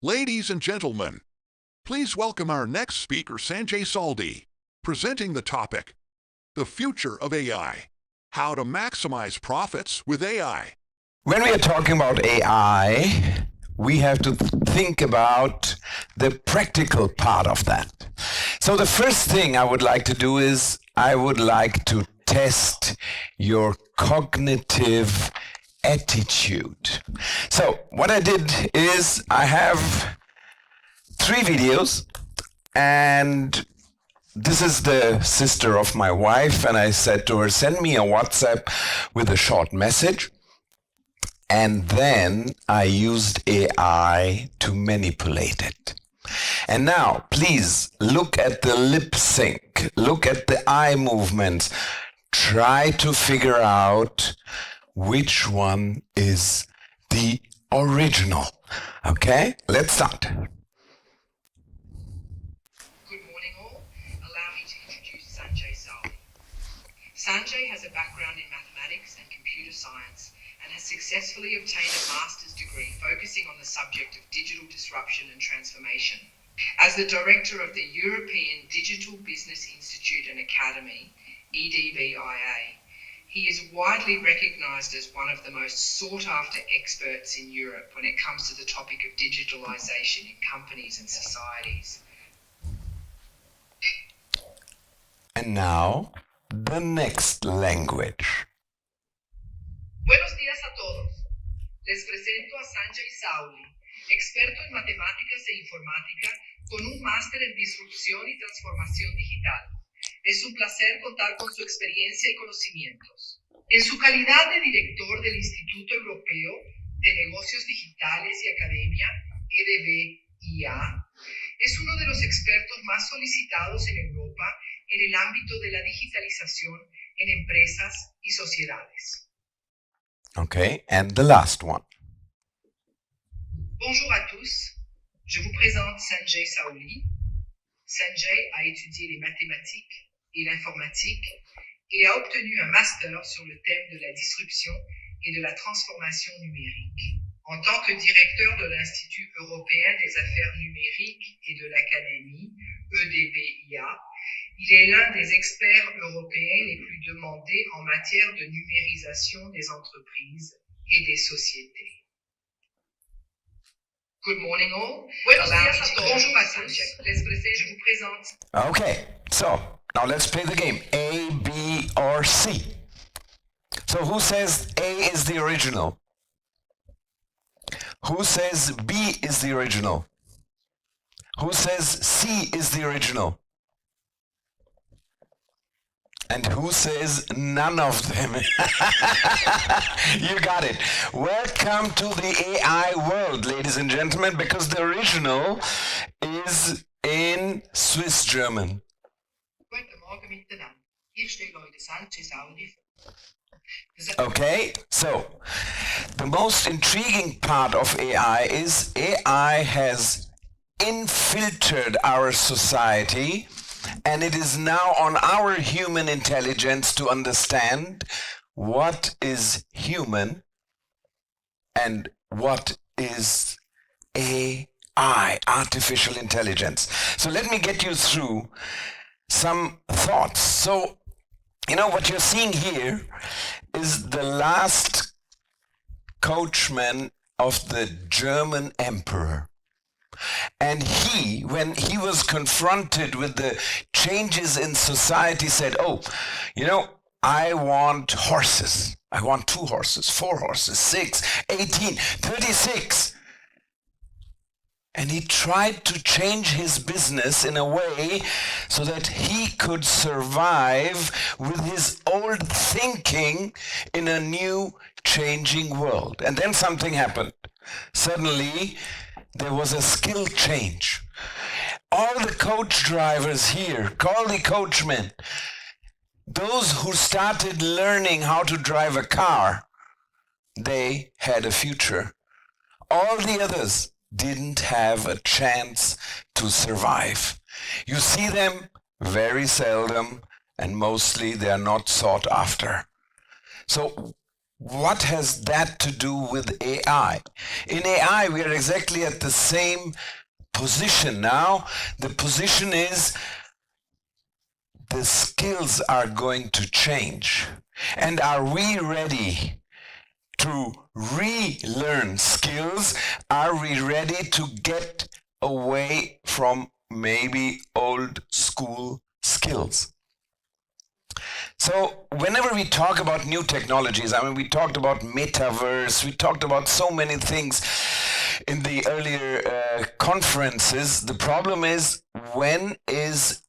Ladies and gentlemen, please welcome our next speaker, Sanjay Sauldie, presenting the topic, The Future of AI, How to Maximize Profits with AI. When we are talking about AI, we have to think about the practical part of that. So the first thing I would like to do is I would like to test your cognitive attitude. So what I did is I have 3 videos, and this is the sister of my wife, and I said to her, send me a WhatsApp with a short message. And then I used AI to manipulate it. And now, please look at the lip sync, look at the eye movements, try to figure out which one is the original. Okay, let's start. Good morning all. Allow me to introduce Sanjay Sauldie. Sanjay has a background in mathematics and computer science and has successfully obtained a master's degree focusing on the subject of digital disruption and transformation. As the director of the European Digital Business Institute and Academy, EDBIA, he is widely recognized as one of the most sought-after experts in Europe when it comes to the topic of digitalization in companies and societies. And now, the next language. Buenos días a todos. Les presento a Sanjay Sauldie, experto en matemáticas e informática con un máster en disrupción y transformación digital. Es un placer contar con su experiencia y conocimientos. En su calidad de director del Instituto Europeo de Negocios Digitales y Academia, EDBIA, es uno de los expertos más solicitados en Europa en el ámbito de la digitalización en empresas y sociedades. Okay, and the last one. Bonjour à tous, je vous présente Sanjay Sauldie. Sanjay a étudié les mathématiques et l'informatique et a obtenu un master sur le thème de la disruption et de la transformation numérique. En tant que directeur de l'Institut européen des affaires numériques et de l'Académie, EDBIA, il est l'un des experts européens les plus demandés en matière de numérisation des entreprises et des sociétés. Good morning all. Buenos días a todos. Bonjour à tous. Je vous présente. Okay, so now let's play the game. A, B, or C. So who says A is the original? Who says B is the original? Who says C is the original? And who says none of them? You got it. Welcome to the AI world, ladies and gentlemen, because the original is in Swiss German. Guten Morgen miteinander. Hier steht heute Sanjay Sauldie. Okay, so the most intriguing part of AI is AI has infiltrated our society, and it is now on our human intelligence to understand what is human and what is AI, artificial intelligence. So let me get you through some thoughts. So, you know, what you're seeing here is the last coachman of the German emperor. And he, when he was confronted with the changes in society, said, oh, you know, I want horses. I want 2 horses, 4 horses, 6, 18, 36. And he tried to change his business in a way so that he could survive with his old thinking in a new changing world. And then something happened. Suddenly, there was a skill change. All the coach drivers here, call the coachmen, those who started learning how to drive a car, they had a future. All the others didn't have a chance to survive. You see them very seldom, and mostly they are not sought after. So what has that to do with AI? In AI, we are exactly at the same position now. The position is the skills are going to change. And are we ready to relearn skills? Are we ready to get away from maybe old school skills? So whenever we talk about new technologies, we talked about metaverse, we talked about so many things in the earlier conferences. The problem is, when is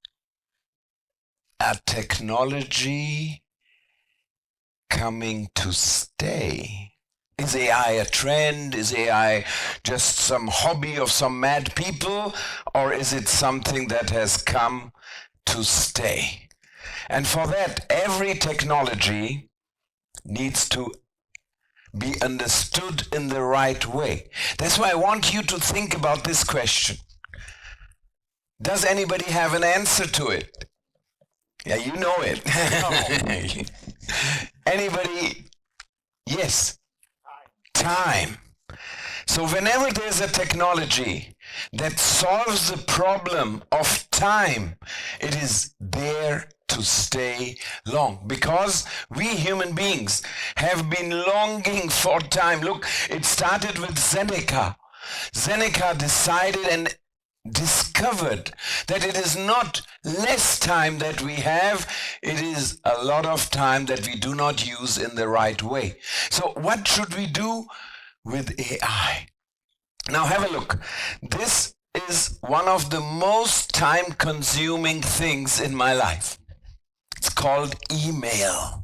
a technology coming to stay? Is AI a trend? Is AI just some hobby of some mad people? Or is it something that has come to stay? And for that, every technology needs to be understood in the right way. That's why I want you to think about this question. Does anybody have an answer to it? Yeah, you know it. Anybody? Yes. Time. So whenever there's a technology that solves the problem of time, it is there to stay long, because we human beings have been longing for time. Look, it started with Seneca. Seneca decided and discovered that it is not less time that we have, it is a lot of time that we do not use in the right way. So what should we do with AI? Now have a look. This is one of the most time-consuming things in my life. It's called email.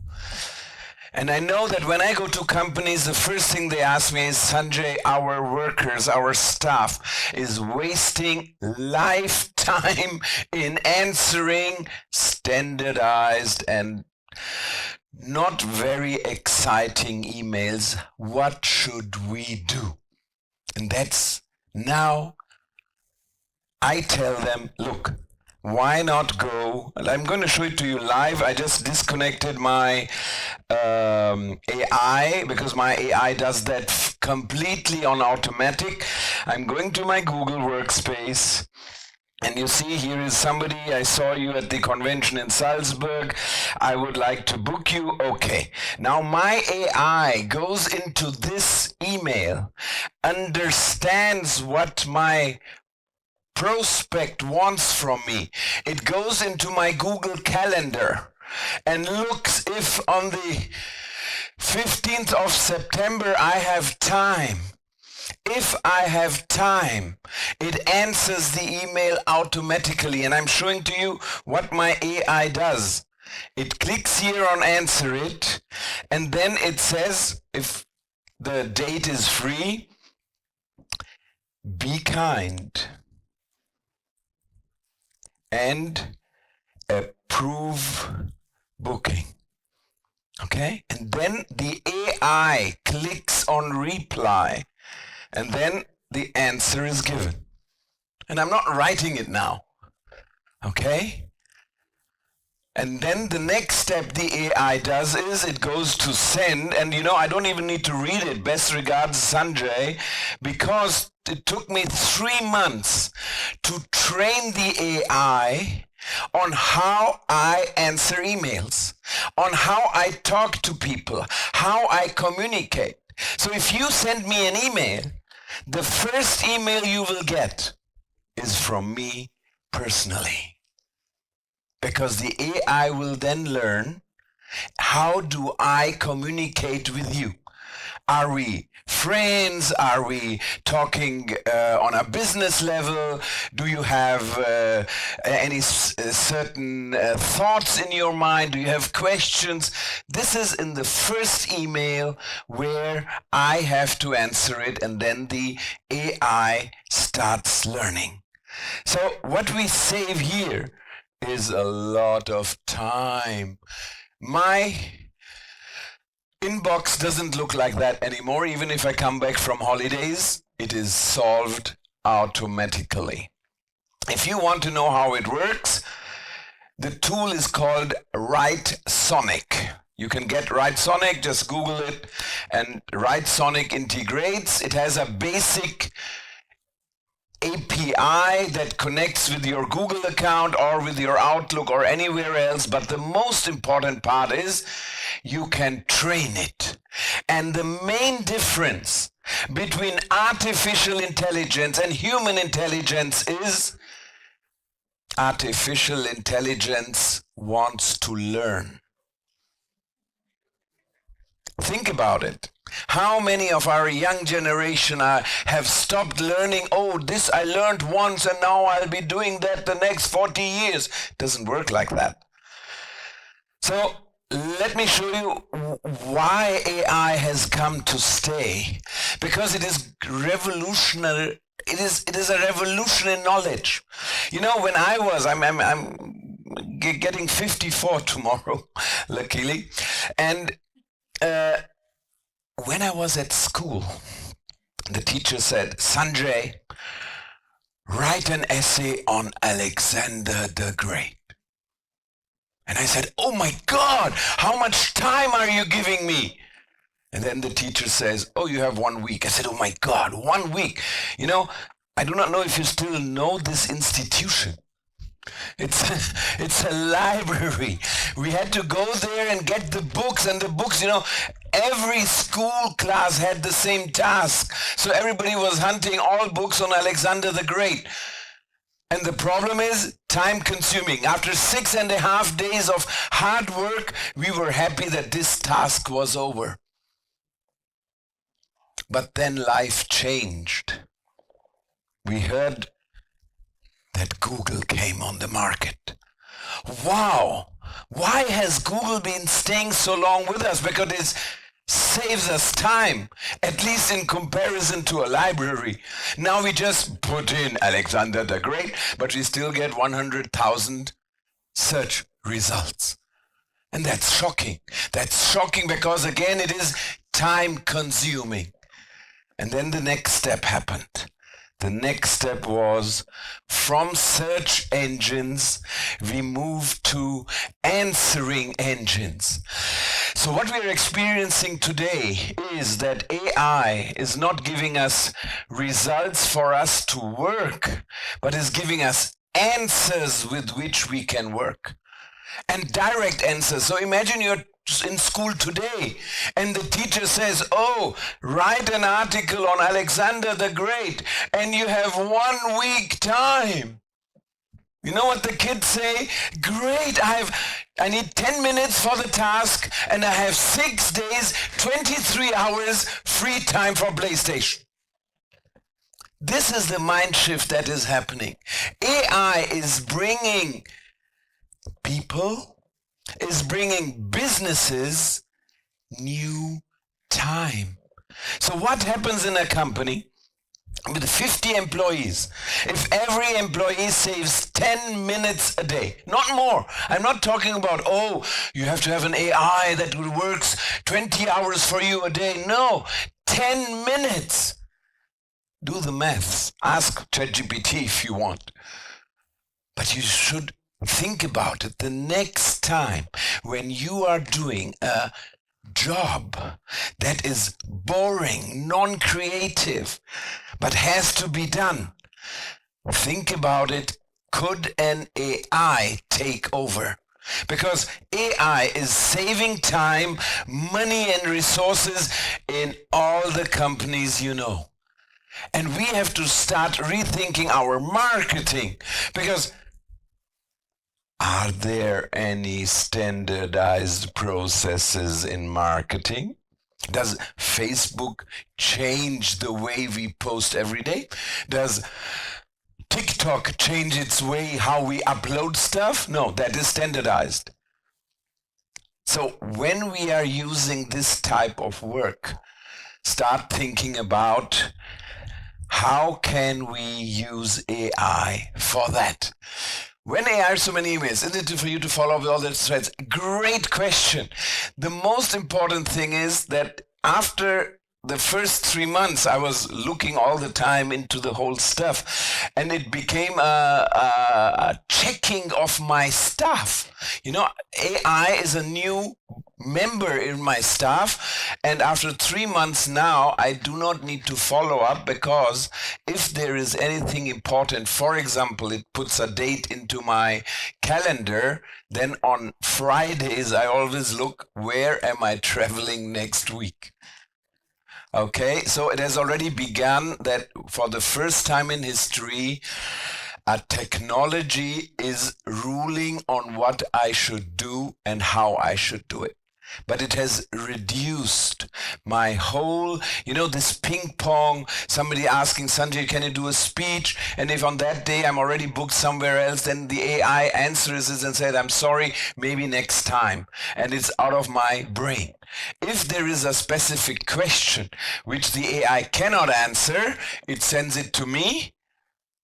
And I know that when I go to companies, the first thing they ask me is, Sanjay, our workers, our staff is wasting lifetime in answering standardized and not very exciting emails. What should we do? And that's now I tell them, look, why not go, and I'm going to show it to you live. I just disconnected my AI because my AI does that completely on automatic. I'm going to my Google workspace, and you see here is somebody, I saw you at the convention in Salzburg, I would like to book you. Okay, now my AI goes into this email, understands what my prospect wants from me. It goes into my Google Calendar and looks if on the 15th of September I have time. If I have time, it answers the email automatically, and I'm showing to you what my AI does. It clicks here on answer it, and then it says, if the date is free, be kind and approve booking. Okay? And then the AI clicks on reply, and then the answer is given. And I'm not writing it now. Okay? And then the next step the AI does is it goes to send, and I don't even need to read it. Best regards, Sanjay, because it took me 3 months to train the AI on how I answer emails, on how I talk to people, how I communicate. So if you send me an email, the first email you will get is from me personally. Because the AI will then learn, how do I communicate with you? Are we friends? Are we talking on a business level? Do you have any certain thoughts in your mind? Do you have questions? This is in the first email where I have to answer it, and then the AI starts learning. So what we save here is a lot of time. My inbox doesn't look like that anymore. Even if I come back from holidays, it is solved automatically. If you want to know how it works, the tool is called Sonic. You can get Writesonic, just Google it, and Writesonic integrates. It has a basic API that connects with your Google account or with your Outlook or anywhere else, but the most important part is you can train it. And the main difference between artificial intelligence and human intelligence is artificial intelligence wants to learn. Think about it. How many of our young generation have stopped learning? Oh, this I learned once and now I'll be doing that the next 40 years. It doesn't work like that. So let me show you why AI has come to stay. Because it is revolutionary. It is a revolution in knowledge. You know, when I'm getting 54 tomorrow, luckily, and when I was at school, the teacher said, Sanjay, write an essay on Alexander the Great. And I said, oh my God, how much time are you giving me? And then the teacher says, oh, you have 1 week. I said, oh my God, 1 week. You know, I do not know if you still know this institution. It's a library. We had to go there and get the books, and the books, you know, every school class had the same task. So everybody was hunting all books on Alexander the Great. And the problem is time consuming. After 6.5 days of hard work, we were happy that this task was over. But then life changed. We heard that Google came on the market. Wow! Why has Google been staying so long with us? Because it saves us time, at least in comparison to a library. Now we just put in Alexander the Great, but we still get 100,000 search results. And that's shocking. That's shocking because, again, it is time consuming. And then the next step happened. The next step was from search engines, we moved to answering engines. So what we are experiencing today is that AI is not giving us results for us to work, but is giving us answers with which we can work. And direct answers. So imagine you're in school today and the teacher says, oh, write an article on Alexander the Great, and you have 1 week time. You know what the kids say? Great, I need 10 minutes for the task and I have 6 days, 23 hours free time for PlayStation. This is the mind shift that is happening. AI is bringing people, is bringing businesses new time. So what happens in a company with 50 employees? If every employee saves 10 minutes a day, not more. I'm not talking about, oh, you have to have an AI that works 20 hours for you a day. No, 10 minutes. Do the maths. Ask ChatGPT if you want. But you should think about it. The next time when you are doing a job that is boring, non-creative, but has to be done, think about it. Could an AI take over? Because AI is saving time, money, and resources in all the companies you know. And we have to start rethinking our marketing, because are there any standardized processes in marketing? Does Facebook change the way we post every day? Does TikTok change its way how we upload stuff? No, that is standardized. So when we are using this type of work, start thinking about how can we use AI for that? When AI so many emails, isn't it for you to follow up with all the threads? Great question. The most important thing is that after the first 3 months, I was looking all the time into the whole stuff, and it became a checking of my staff. You know, AI is a new member in my staff, and after 3 months now, I do not need to follow up, because if there is anything important, for example, it puts a date into my calendar, then on Fridays, I always look, where am I traveling next week? Okay, so it has already begun that for the first time in history, a technology is ruling on what I should do and how I should do it. But it has reduced my whole, you know, this ping pong, somebody asking, Sanjay, can you do a speech? And if on that day I'm already booked somewhere else, then the AI answers it and said, I'm sorry, maybe next time. And it's out of my brain. If there is a specific question which the AI cannot answer, it sends it to me.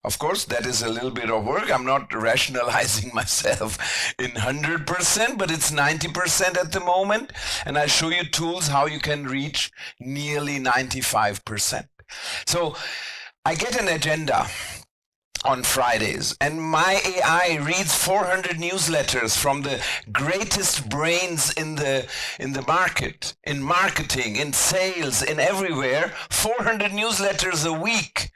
Of course, that is a little bit of work. I'm not rationalizing myself in 100%, but it's 90% at the moment. And I show you tools how you can reach nearly 95%. So I get an agenda on Fridays, and my AI reads 400 newsletters from the greatest brains in the market, in marketing, in sales, in everywhere. 400 newsletters a week.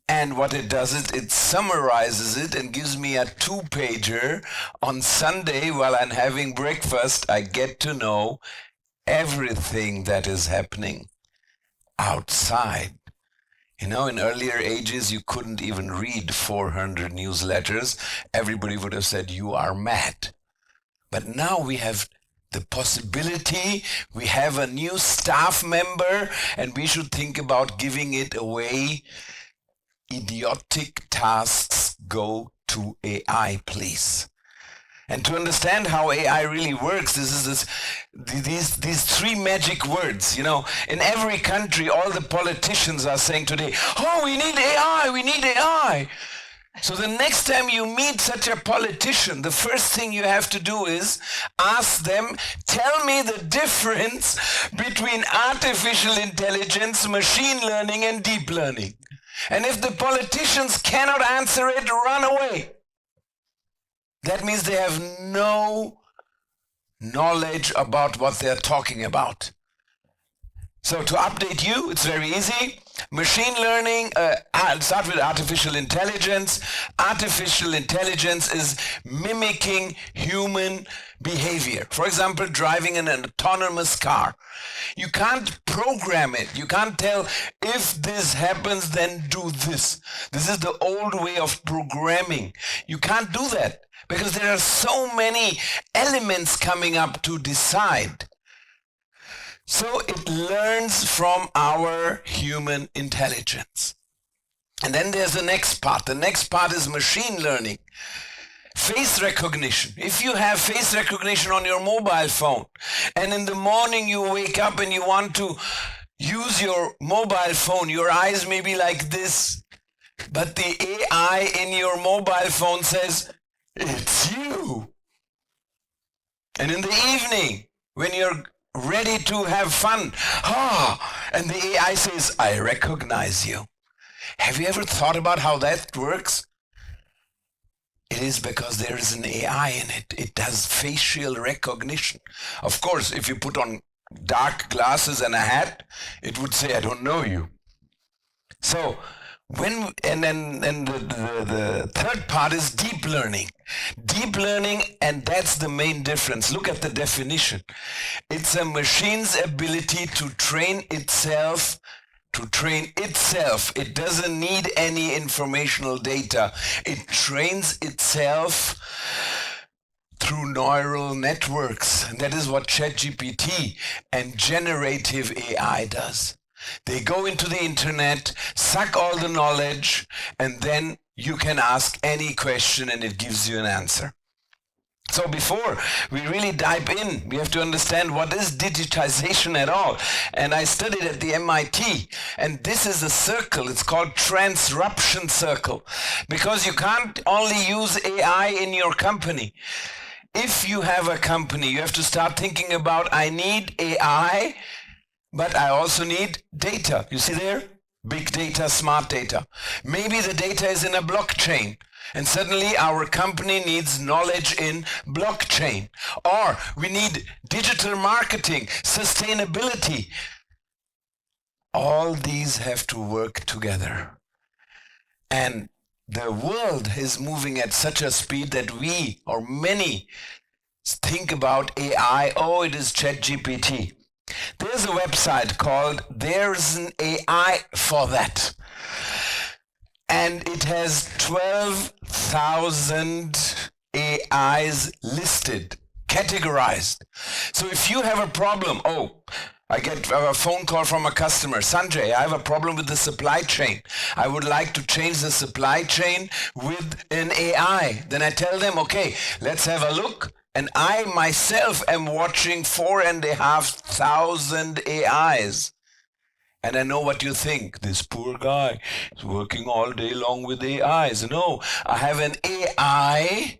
And what it does is it summarizes it and gives me a 2-pager. On Sunday, while I'm having breakfast, I get to know everything that is happening outside. You know, in earlier ages, you couldn't even read 400 newsletters. Everybody would have said, you are mad. But now we have the possibility, we have a new staff member, and we should think about giving it away. Idiotic tasks go to AI, please. And to understand how AI really works, these 3 magic words. You know, in every country, all the politicians are saying today, oh, we need AI, we need AI. So the next time you meet such a politician, the first thing you have to do is ask them, tell me the difference between artificial intelligence, machine learning, and deep learning. And if the politicians cannot answer it, run away. That means they have no knowledge about what they're talking about. So to update you, it's very easy. Machine learning, I'll start with artificial intelligence. Artificial intelligence is mimicking human behavior. For example, driving an autonomous car. You can't program it. You can't tell, if this happens, then do this. This is the old way of programming. You can't do that because there are so many elements coming up to decide. So it learns from our human intelligence. And then there's the next part. The next part is machine learning. Face recognition. If you have face recognition on your mobile phone, and in the morning you wake up and you want to use your mobile phone, your eyes may be like this, but the AI in your mobile phone says, it's you. And in the evening, when you're ready to have fun, and the AI says, I recognize you. Have you ever thought about how that works? It is because there is an AI in it. It does facial recognition. Of course, if you put on dark glasses and a hat, it would say, I don't know you. So, then the third part is deep learning. Deep learning, and that's the main difference. Look at the definition. It's a machine's ability to train itself. It doesn't need any informational data. It trains itself through neural networks. And that is what ChatGPT and generative AI does. They go into the internet, suck all the knowledge, and then you can ask any question and it gives you an answer. So before we really dive in, we have to understand what is digitization at all. And I studied at the MIT, and this is a circle. It's called transruption circle, because you can't only use AI in your company. If you have a company, you have to start thinking about, I need AI but I also need data. You see there? Big data, smart data. Maybe the data is in a blockchain, and suddenly our company needs knowledge in blockchain. Or we need digital marketing, sustainability. All these have to work together. And the world is moving at such a speed that we, or many, think about AI, oh, it is ChatGPT. There's a website called There's an AI for That. And it has 12,000 AIs listed, categorized. So if you have a problem, I get a phone call from a customer, Sanjay, I have a problem with the supply chain. I would like to change the supply chain with an AI. Then I tell them, okay, let's have a look. And I myself am watching 4,500 AIs. And I know what you think. This poor guy is working all day long with AIs. No, I have an AI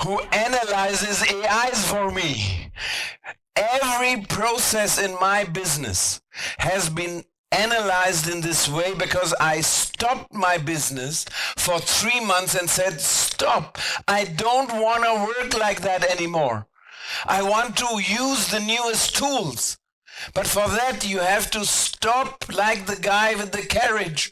who analyzes AIs for me. Every process in my business has been analyzed in this way because I stopped my business for 3 months and said, stop, I don't want to work like that anymore. I want to use the newest tools. But for that, you have to stop like the guy with the carriage.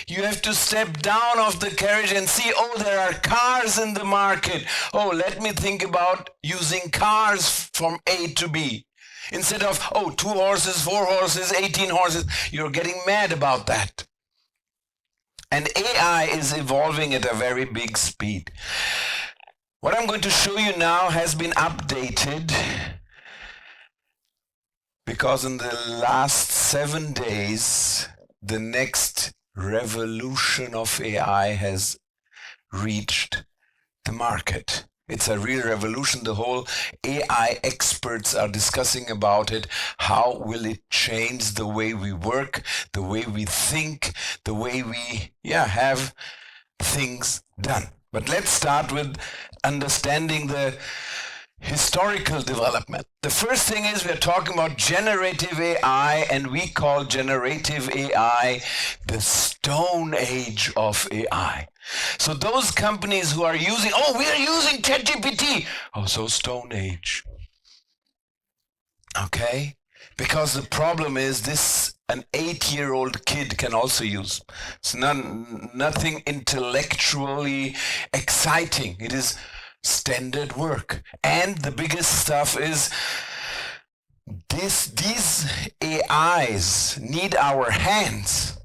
You have to step down off the carriage and see, there are cars in the market. Let me think about using cars from A to B. Instead of, 2 horses, 4 horses, 18 horses. You're getting mad about that. And AI is evolving at a very big speed. What I'm going to show you now has been updated because in the last 7 days, the next revolution of AI has reached the market. It's a real revolution. The whole AI experts are discussing about it. How will it change the way we work, the way we think, the way we have things done? But let's start with understanding the historical development. The first thing is we're talking about generative AI, and we call generative AI the Stone Age of AI. So those companies who are using, we are using ChatGPT. So Stone Age. Okay? Because the problem is this, an 8-year-old kid can also use. It's nothing intellectually exciting. It is standard work. And the biggest stuff is these AIs need our hands,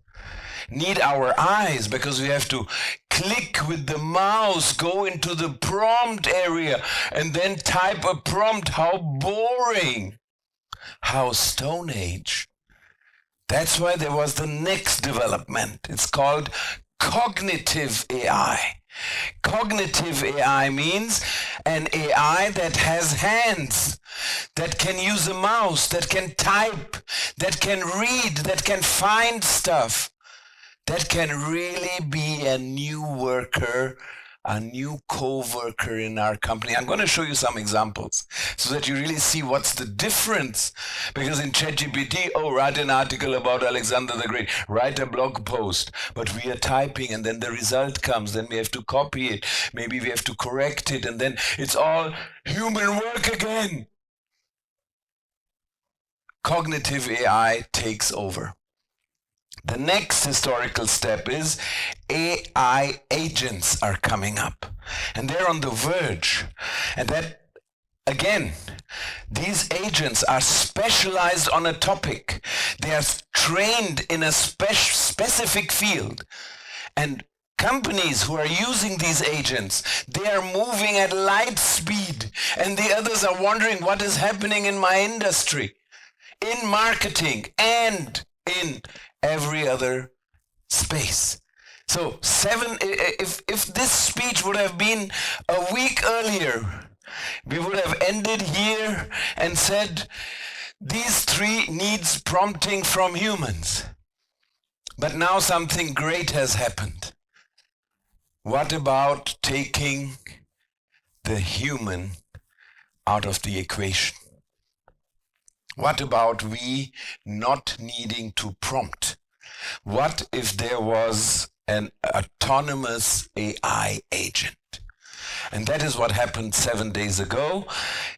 need our eyes, because we have to click with the mouse, go into the prompt area, and then type a prompt. How boring. How Stone Age. That's why there was the next development. It's called cognitive AI. Cognitive AI means an AI that has hands, that can use a mouse, that can type, that can read, that can find stuff, that can really be a new worker, a new co-worker in our company. I'm going to show you some examples so that you really see what's the difference. Because in ChatGPT, write an article about Alexander the Great, write a blog post, but we are typing and then the result comes, then we have to copy it, maybe we have to correct it, and then it's all human work again. Cognitive AI takes over. The next historical step is AI agents are coming up, and they're on the verge. And that, again, these agents are specialized on a topic. They are trained in a specific field. And companies who are using these agents, they are moving at light speed, and the others are wondering what is happening in my industry, in marketing, and in every other space. So if this speech would have been a week earlier, we would have ended here and said, these 3 needs prompting from humans. But now something great has happened. What about taking the human out of the equation? What about we not needing to prompt? What if there was an autonomous AI agent? And that is what happened 7 days ago.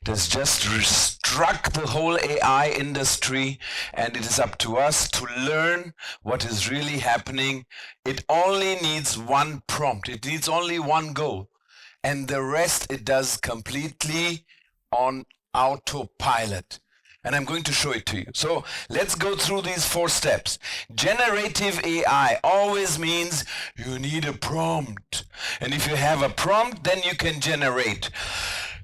It has just struck the whole AI industry, and it is up to us to learn what is really happening. It only needs one prompt. It needs only one goal. And the rest it does completely on autopilot. And I'm going to show it to you. So let's go through these 4 steps. Generative AI always means you need a prompt. And if you have a prompt, then you can generate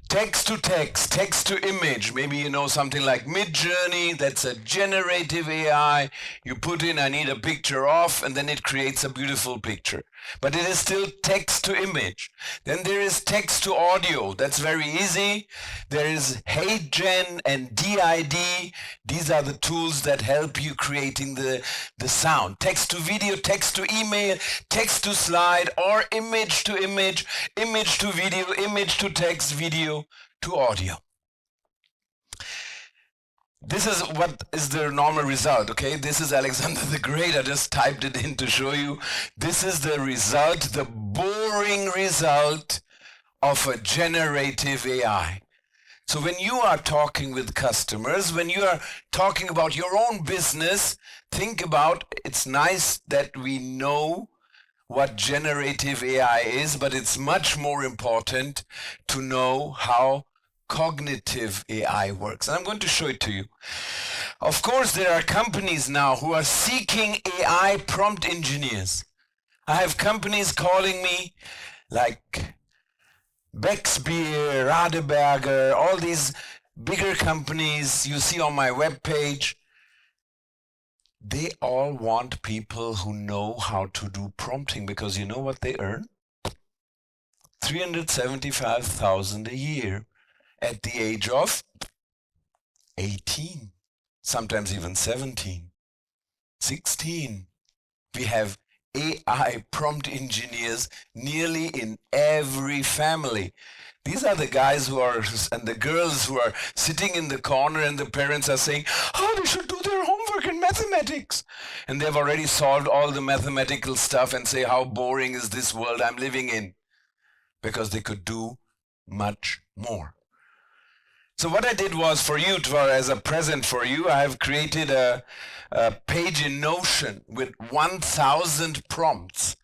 text to text, text to image. Maybe you know something like Midjourney, that's a generative AI. You put in, I need a picture of, and then it creates a beautiful picture. But it is still text to image. Then there is text to audio. That's very easy. There is HeyGen and DID. These are the tools that help you creating the sound. Text to video, text to email, text to slide, or image to image, image to video, image to text, video to audio. This is what is the normal result, okay? This is Alexander the Great. I just typed it in to show you. This is the result, the boring result of a generative AI. So when you are talking with customers, when you are talking about your own business, think about, it's nice that we know what generative AI is, but it's much more important to know how cognitive AI works. And I'm going to show it to you. Of course, there are companies now who are seeking AI prompt engineers. I have companies calling me like Becksbier, Radeberger, all these bigger companies you see on my webpage. They all want people who know how to do prompting, because you know what they earn? $375,000 a year at the age of 18, sometimes even 17, 16. We have AI prompt engineers nearly in every family. These are the guys who are, and the girls who are sitting in the corner, and the parents are saying, oh, they should do their homework in mathematics. And they've already solved all the mathematical stuff and say, how boring is this world I'm living in? Because they could do much more. So what I did was, for you, as a present for you, I have created a page in Notion with 1,000 prompts.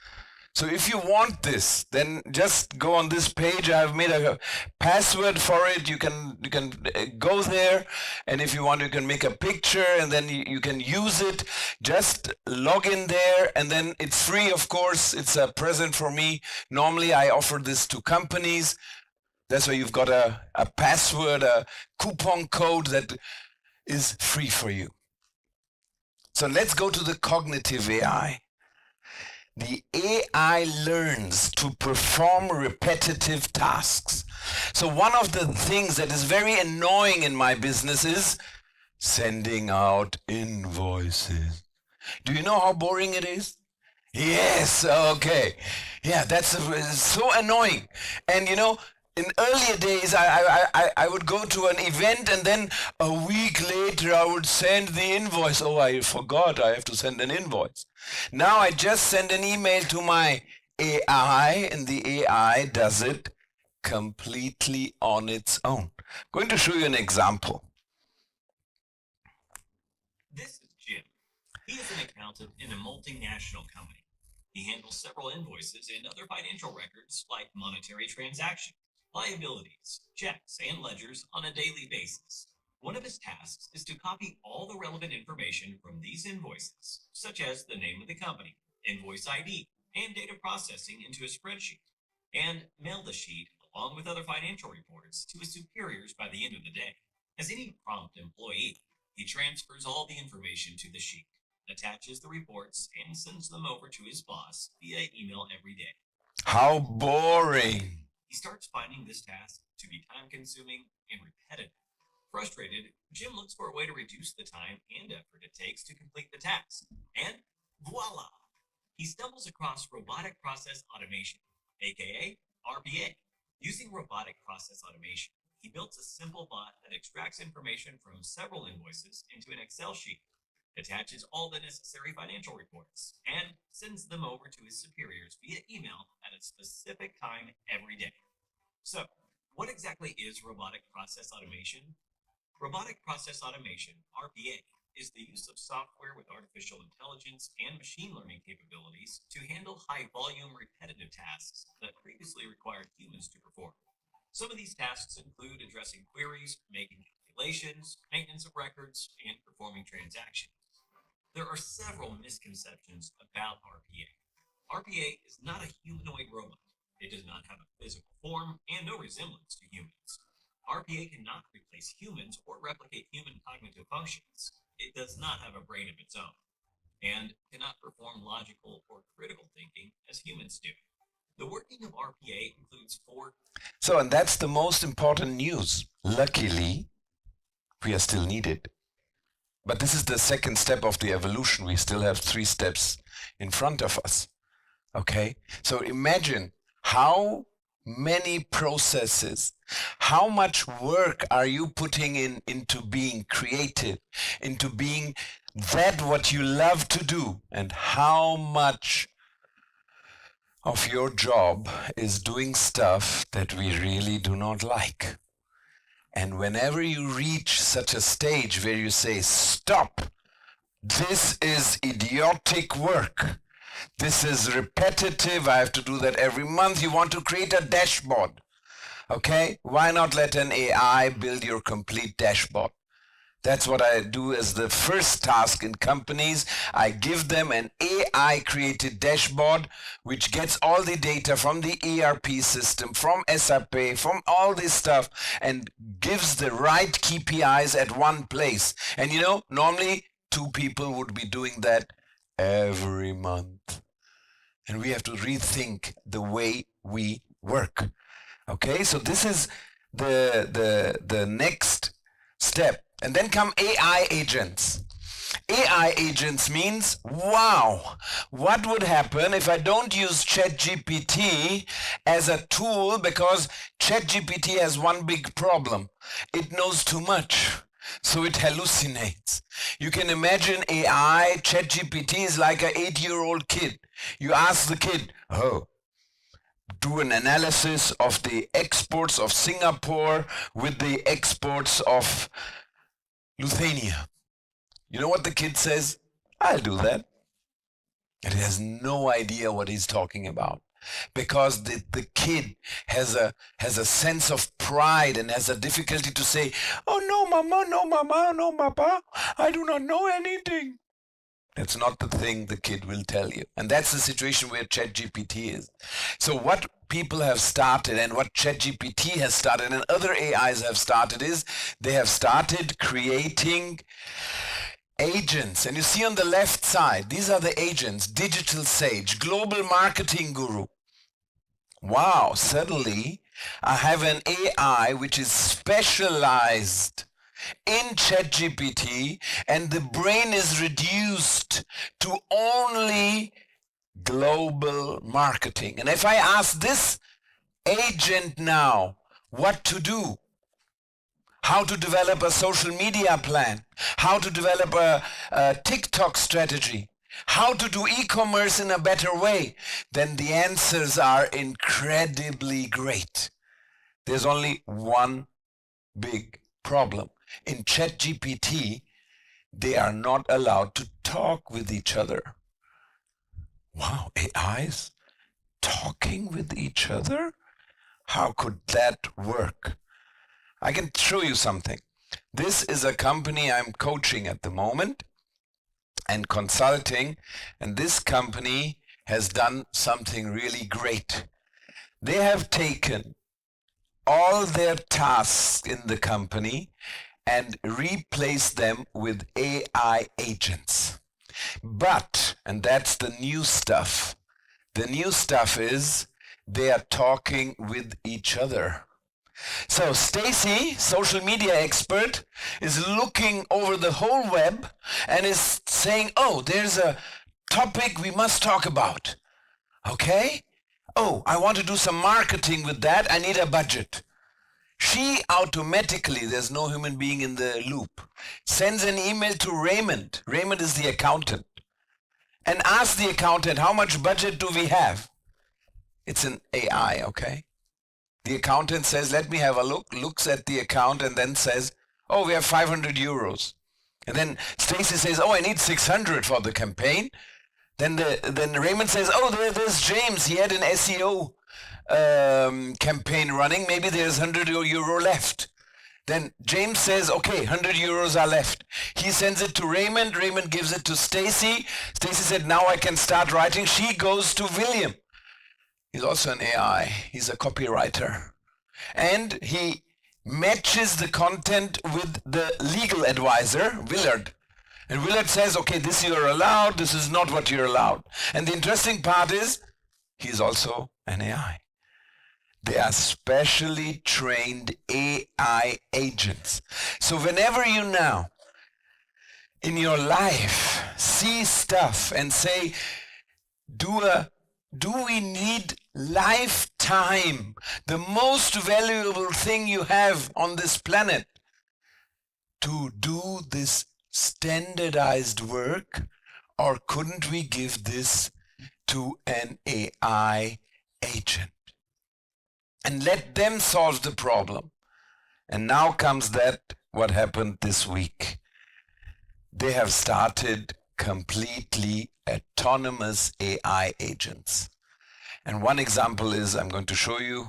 So if you want this, then just go on this page. I have made a password for it. You can go there, and if you want, you can make a picture, and then you can use it. Just log in there, and then it's free, of course. It's a present for me. Normally, I offer this to companies. That's why you've got a password, a coupon code that is free for you. So let's go to the cognitive AI. The AI learns to perform repetitive tasks. So one of the things that is very annoying in my business is sending out invoices. Do you know how boring it is? Yes, okay. Yeah, that's so annoying. And you know, in earlier days, I would go to an event, and then a week later I would send the invoice. Oh, I forgot I have to send an invoice. Now I just send an email to my AI, and the AI does it completely on its own. I'm going to show you an example. This is Jim. He is an accountant in a multinational company. He handles several invoices and other financial records like monetary transactions, liabilities, checks, and ledgers on a daily basis. One of his tasks is to copy all the relevant information from these invoices, such as the name of the company, invoice ID, and data processing into a spreadsheet, and mail the sheet along with other financial reports to his superiors by the end of the day. As any prompt employee, he transfers all the information to the sheet, attaches the reports, and sends them over to his boss via email every day. How boring! He starts finding this task to be time-consuming and repetitive. Frustrated, Jim looks for a way to reduce the time and effort it takes to complete the task. And voila! He stumbles across Robotic Process Automation, aka RPA. Using robotic process automation, he built a simple bot that extracts information from several invoices into an Excel sheet, attaches all the necessary financial reports, and sends them over to his superiors via email at a specific time every day. So, what exactly is robotic process automation? Robotic process automation, RPA, is the use of software with artificial intelligence and machine learning capabilities to handle high-volume repetitive tasks that previously required humans to perform. Some of these tasks include addressing queries, making calculations, maintenance of records, and performing transactions. There are several misconceptions about RPA. RPA is not a humanoid robot. It does not have a physical form and no resemblance to humans. RPA cannot replace humans or replicate human cognitive functions. It does not have a brain of its own and cannot perform logical or critical thinking as humans do. The working of RPA includes four. So, and that's the most important news. Luckily, we are still needed. But this is the second step of the evolution. We still have 3 steps in front of us. Okay? So imagine how many processes, how much work are you putting into being creative, into being that what you love to do, and how much of your job is doing stuff that we really do not like. And whenever you reach such a stage where you say, stop, this is idiotic work, this is repetitive, I have to do that every month, you want to create a dashboard, okay? Why not let an AI build your complete dashboard? That's what I do as the first task in companies. I give them an AI-created dashboard which gets all the data from the ERP system, from SAP, from all this stuff, and gives the right KPIs at one place. And you know, normally 2 people would be doing that every month. And we have to rethink the way we work. Okay, so this is the next step. And then come AI agents. AI agents means, wow, what would happen if I don't use ChatGPT as a tool, because ChatGPT has one big problem. It knows too much, so it hallucinates. You can imagine AI, ChatGPT is like an 8-year-old kid. You ask the kid, do an analysis of the exports of Singapore with the exports of Lithuania. You know what the kid says? I'll do that. And he has no idea what he's talking about, because the kid has a sense of pride and has a difficulty to say, oh no mama, no papa, I do not know anything. That's not the thing the kid will tell you. And that's the situation where ChatGPT is. So what people have started, and what ChatGPT has started and other AIs have started, is they have started creating agents. And you see on the left side, these are the agents: Digital Sage, Global Marketing Guru. Wow, suddenly I have an AI which is specialized in ChatGPT, and the brain is reduced to only global marketing. And if I ask this agent now what to do, how to develop a social media plan, how to develop a TikTok strategy, how to do e-commerce in a better way, then the answers are incredibly great. There's only one big problem. In ChatGPT, they are not allowed to talk with each other. Wow, AIs talking with each other? How could that work? I can show you something. This is a company I'm coaching at the moment and consulting, and this company has done something really great. They have taken all their tasks in the company and replace them with AI agents. But, and that's the new stuff, the new stuff is they are talking with each other. So Stacy, social media expert, is looking over the whole web and is saying, oh, there's a topic we must talk about. Okay? Oh, I want to do some marketing with that. I need a budget. She automatically, there's no human being in the loop, sends an email to Raymond. Raymond is the accountant. And asks the accountant, how much budget do we have? It's an AI, okay? The accountant says, let me have a look, looks at the account and then says, oh, we have 500 euros. And then Stacy says, oh, I need 600 for the campaign. Then Raymond says, oh, there's James. He had an SEO campaign running. Maybe there's 100 euro left. Then James says, okay, 100 euros are left. He sends it to Raymond. Raymond gives it to Stacy. Stacy said, now I can start writing. She goes to William. He's also an AI. He's a copywriter. And he matches the content with the legal advisor, Willard. And Willard says, okay, this you're allowed, this is not what you're allowed. And the interesting part is, he's also an AI. They are specially trained AI agents. So whenever you now, in your life, see stuff and say, do we need lifetime, the most valuable thing you have on this planet, to do this standardized work, or couldn't we give this to an AI agent and let them solve the problem? And now comes what happened this week. They have started completely autonomous AI agents. And one example is, I'm going to show you,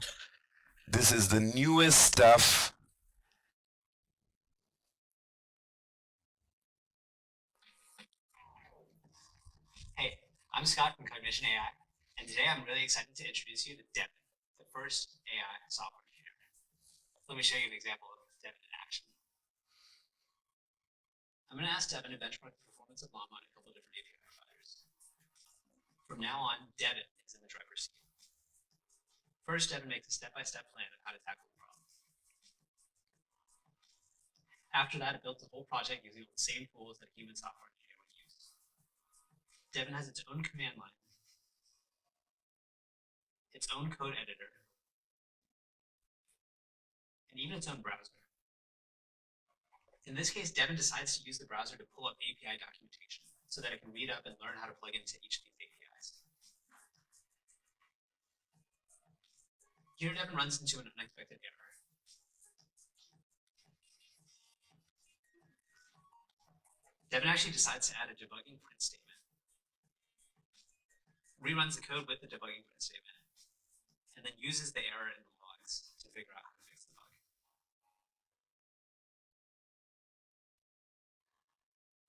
this is the newest stuff. Hey, I'm Scott from Cognition AI, and today I'm really excited to introduce you to Devin, the first AI software engineer. Let me show you an example of Devin in action. I'm going to ask Devin to benchmark the performance of Llama on a couple of different API providers. From now on, Devin is in the driver's seat. First, Devin makes a step-by-step plan of how to tackle the problem. After that, it built the whole project using all the same tools that a human software engineer would use. Devin has its own command line, its own code editor, and even its own browser. In this case, Devin decides to use the browser to pull up API documentation so that it can read up and learn how to plug into each of these APIs. Here, Devin runs into an unexpected error. Devin actually decides to add a debugging print statement, reruns the code with the debugging print statement, and then uses the error in the logs to figure out how to fix the bug.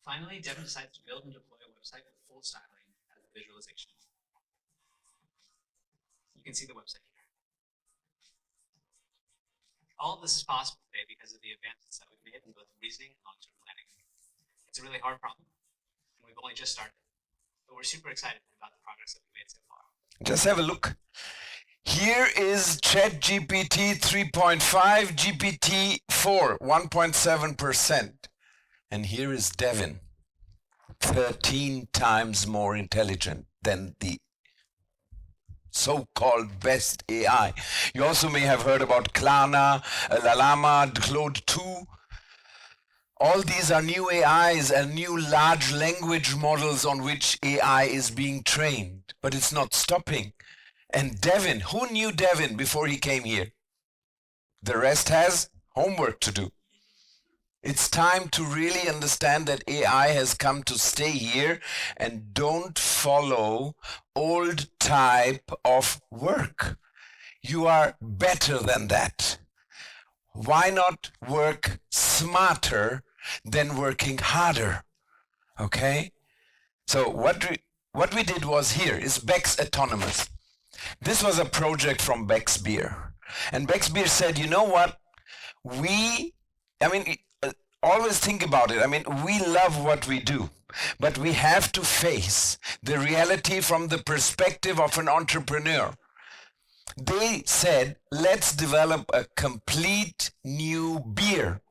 Finally, Devin decides to build and deploy a website with full styling as a visualization. You can see the website here. All of this is possible today because of the advances that we've made in both reasoning and long-term planning. It's a really hard problem, and we've only just started, but we're super excited about the progress that we've made so far. Just have a look. Here is ChatGPT 3.5, GPT-4, 1.7%. And here is Devin, 13 times more intelligent than the so-called best AI. You also may have heard about Klarna, Llama, Claude 2. All these are new AIs and new large language models on which AI is being trained, but it's not stopping. And Devin, who knew Devin before he came here? The rest has homework to do. It's time to really understand that AI has come to stay here, and don't follow old type of work. You are better than that. Why not work smarter than working harder? Okay? So what we did was, here is Beck's Autonomous. This was a project from Beck's Beer. And Beck's Beer said, you know what? Always think about it. We love what we do, but we have to face the reality from the perspective of an entrepreneur. They said, let's develop a complete new beer.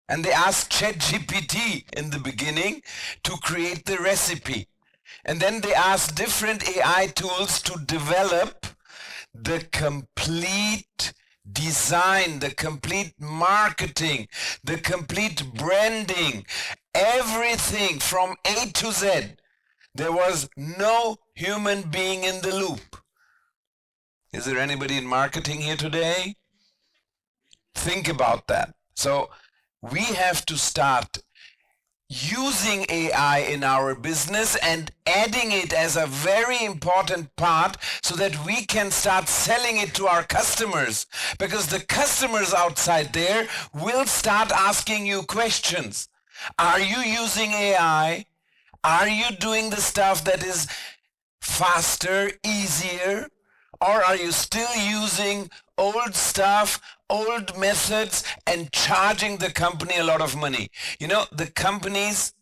And they asked ChatGPT in the beginning to create the recipe. And then they asked different AI tools to develop the complete design, the complete marketing, the complete branding, everything from A to Z. There was no human being in the loop. Is there anybody in marketing here today? Think about that. So we have to start using AI in our business and adding it as a very important part so that we can start selling it to our customers, because the customers outside there will start asking you questions. Are you using AI? Are you doing the stuff that is faster, easier? Or are you still using old stuff, old methods, and charging the company a lot of money? You know, the companies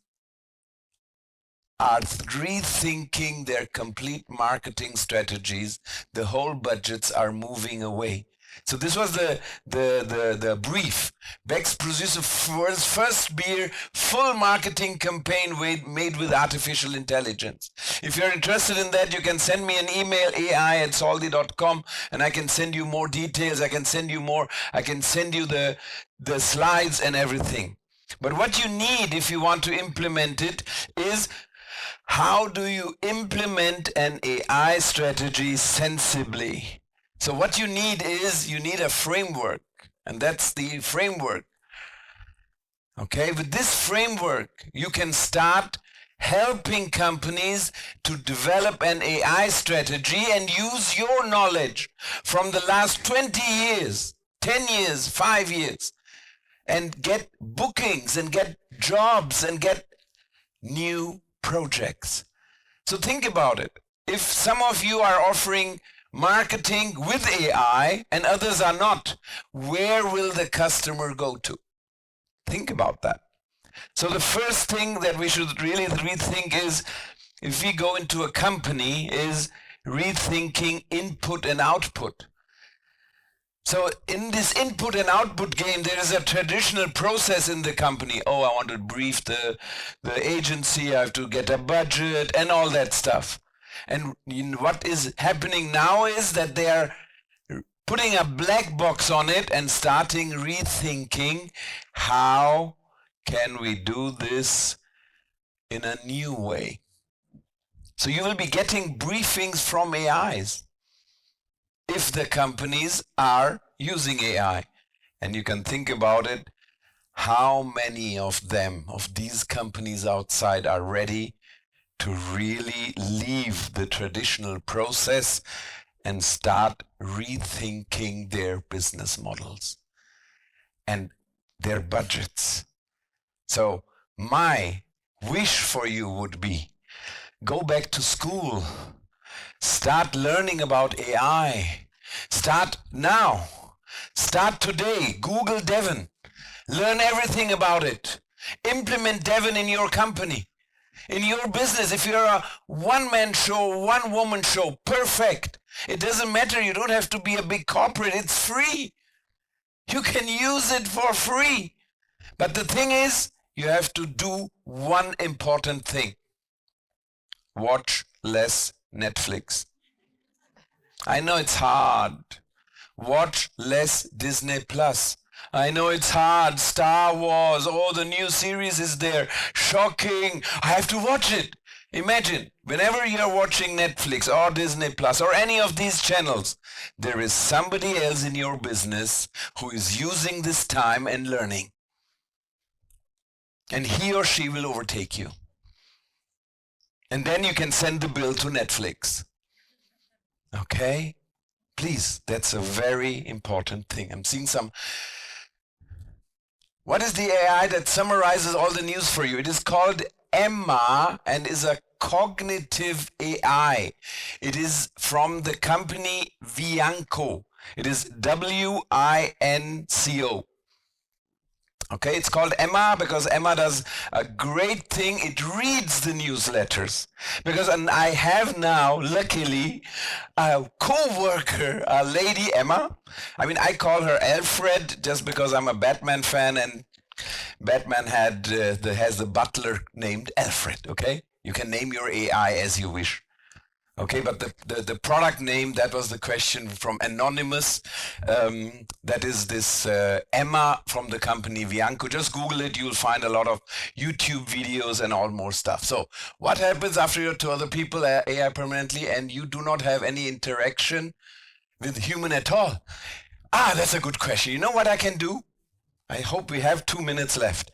are rethinking their complete marketing strategies. The whole budgets are moving away. So this was the brief. Beck's produced the world's first beer full marketing campaign made with artificial intelligence. If you're interested in that, you can send me an email, ai@sauldie.com, and I can send you more details. I can send you the slides and everything. But what you need if you want to implement it is, how do you implement an AI strategy sensibly? So what you need is, you need a framework, and that's the framework. Okay, with this framework, you can start helping companies to develop an AI strategy and use your knowledge from the last 20 years, 10 years, 5 years, and get bookings and get jobs and get new projects. So think about it. If some of you are offering marketing with AI and others are not, where will the customer go to? Think about that. So the first thing that we should really rethink is, if we go into a company, is rethinking input and output. So in this input and output game, there is a traditional process in the company. Oh, I want to brief the agency, I have to get a budget and all that stuff. And what is happening now is that they are putting a black box on it and starting rethinking, how can we do this in a new way? So you will be getting briefings from AIs if the companies are using AI. And you can think about it, how many of them, of these companies outside, are ready to really leave the traditional process and start rethinking their business models and their budgets. So my wish for you would be, go back to school, start learning about AI, start now, start today, Google Devon, learn everything about it, implement Devon in your company. In your business, if you're a one-man show, one-woman show, perfect. It doesn't matter. You don't have to be a big corporate. It's free. You can use it for free. But the thing is, you have to do one important thing. Watch less Netflix. I know it's hard. Watch less Disney Plus. I know it's hard. Star Wars, oh, the new series is there. Shocking. I have to watch it. Imagine, whenever you're watching Netflix or Disney Plus or any of these channels, there is somebody else in your business who is using this time and learning. And he or she will overtake you. And then you can send the bill to Netflix. Okay? Please, that's a very important thing. I'm seeing some. What is the AI that summarizes all the news for you? It is called Emma and is a cognitive AI. It is from the company Winco. It is WINCO. Okay, it's called Emma because Emma does a great thing. It reads the newsletters. Because I have now, luckily, a co-worker, a lady, Emma. I mean, I call her Alfred just because I'm a Batman fan, and Batman has the butler named Alfred, okay? You can name your AI as you wish. Okay, but the product name, that was the question from Anonymous. That is this Emma from the company Vianco. Just Google it, you'll find a lot of YouTube videos and all more stuff. So what happens after you're to other people AI permanently and you do not have any interaction with human at all? That's a good question. You know what I can do? I hope we have 2 minutes left.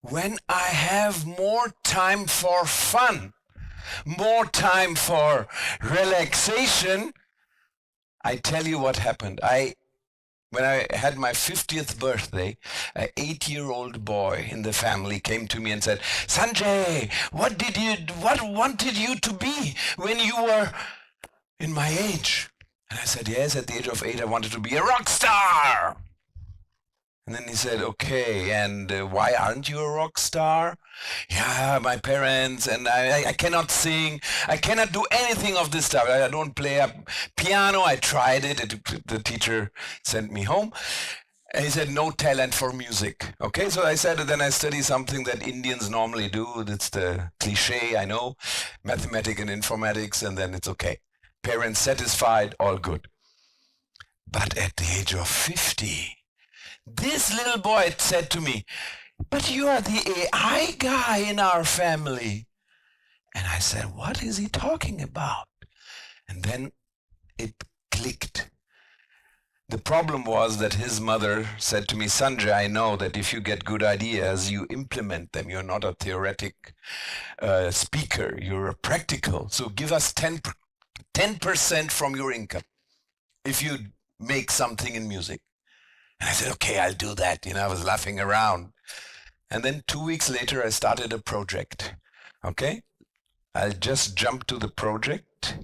When I have more time for fun, more time for relaxation, I tell you what happened. When I had my 50th birthday, an 8-year-old boy in the family came to me and said, Sanjay, what wanted you to be when you were in my age? And I said, yes, at the age of 8, I wanted to be a rock star. And then he said, okay, and why aren't you a rock star? Yeah, my parents, and I cannot sing. I cannot do anything of this stuff. I don't play a piano. I tried it. The teacher sent me home. And he said, no talent for music. Okay, so I said, then I study something that Indians normally do. It's the cliche, I know, mathematics and informatics, and then it's okay. Parents satisfied, all good. But at the age of 50, this little boy said to me, but you are the AI guy in our family. And I said, what is he talking about? And then it clicked. The problem was that his mother said to me, Sanjay, I know that if you get good ideas, you implement them. You're not a theoretic speaker. You're a practical. So give us 10% from your income if you make something in music. And I said, okay, I'll do that. I was laughing around. And then 2 weeks later, I started a project. Okay? I'll just jump to the project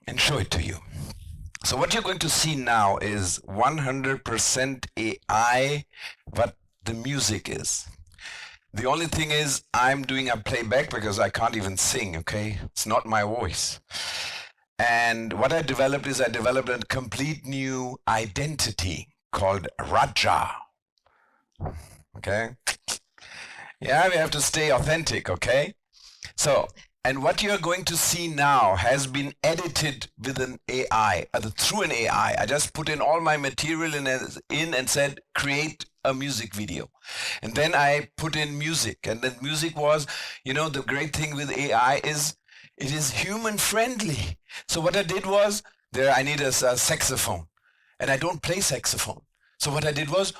and show it to you. So what you're going to see now is 100% AI, what the music is. The only thing is I'm doing a playback because I can't even sing, okay? It's not my voice. And what I developed is I developed a complete new identity called Raja. Okay? Yeah, we have to stay authentic, okay? So, and what you're going to see now has been edited with an AI, through an AI. I just put in all my material in and said, create a music video. And then I put in music. And then music was, the great thing with AI is it is human friendly. So what I did was, I need a saxophone. And I don't play saxophone. So what I did was,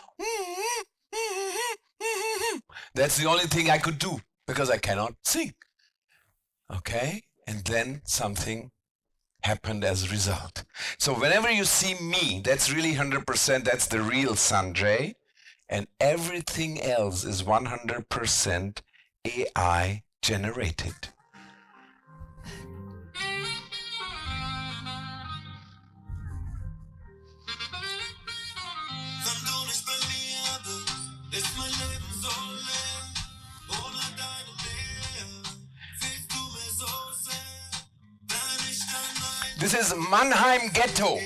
that's the only thing I could do because I cannot sing. Okay? And then something happened as a result. So whenever you see me, that's really 100%, that's the real Sanjay. And everything else is 100% AI generated. This is Mannheim Ghetto.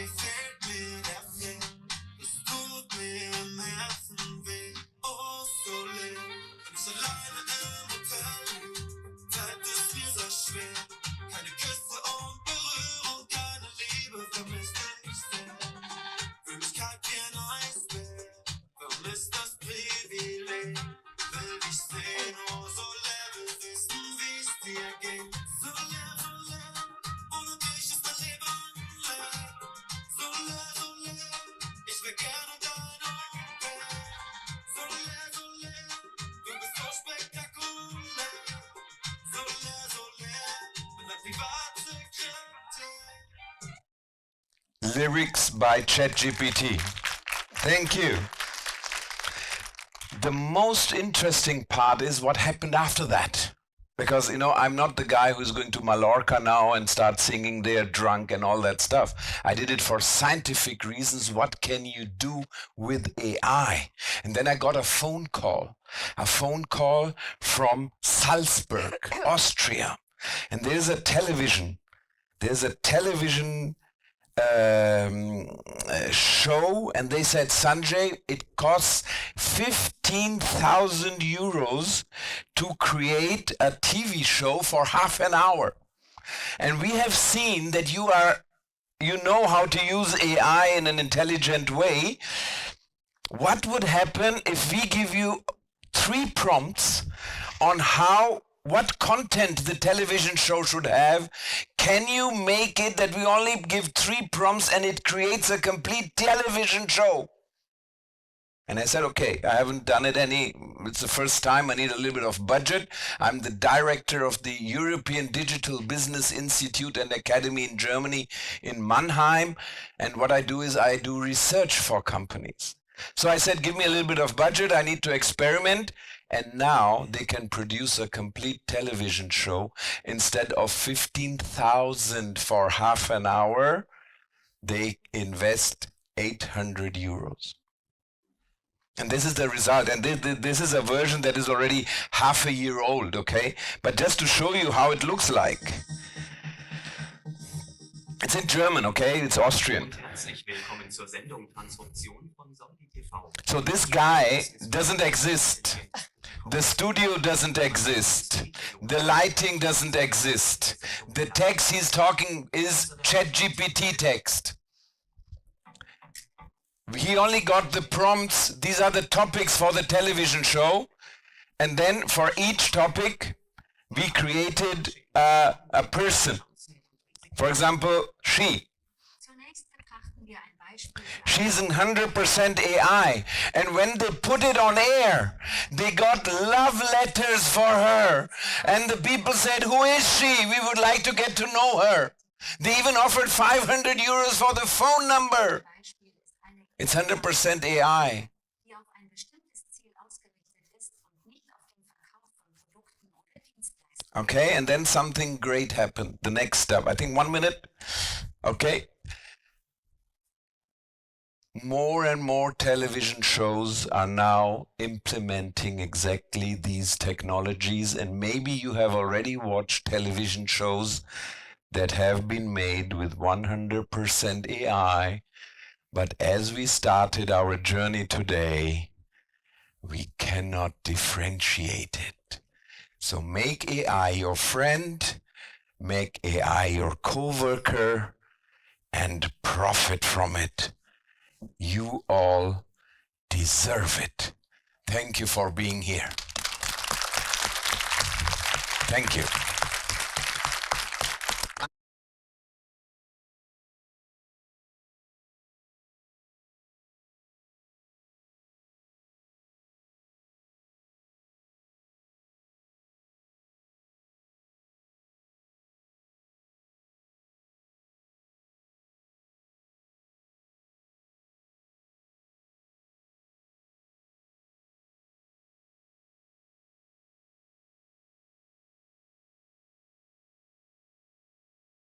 Lyrics by ChatGPT. Thank you. The most interesting part is what happened after that. Because, I'm not the guy who's going to Mallorca now and start singing there drunk and all that stuff. I did it for scientific reasons. What can you do with AI? And then I got a phone call from Salzburg, Austria. And there's a television show, and they said, Sanjay, it costs 15,000 euros to create a TV show for half an hour. And we have seen that you know how to use AI in an intelligent way. What would happen if we give you 3 prompts on what content the television show should have? Can you make it that we only give 3 prompts and it creates a complete television show? And I said, okay, I haven't done it it's the first time, I need a little bit of budget. I'm the director of the European Digital Business Institute and Academy in Germany, in Mannheim. And what I do is I do research for companies. So I said, give me a little bit of budget, I need to experiment. And now they can produce a complete television show. Instead of 15,000 for half an hour, they invest 800 euros. And this is the result. And this is a version that is already half a year old, okay? But just to show you how it looks like. It's in German, okay? It's Austrian. So this guy doesn't exist. The studio doesn't exist. The lighting doesn't exist. The text he's talking is ChatGPT text. He only got the prompts. These are the topics for the television show. And then for each topic, we created a person. For example, she. She's 100% AI. And when they put it on air, they got love letters for her. And the people said, who is she? We would like to get to know her. They even offered 500 euros for the phone number. It's 100% AI. Okay, and then something great happened. The next step, I think 1 minute. Okay. More and more television shows are now implementing exactly these technologies, and maybe you have already watched television shows that have been made with 100% AI. But as we started our journey today, we cannot differentiate it. So make AI your friend, make AI your co-worker, and profit from it. You all deserve it. Thank you for being here. Thank you.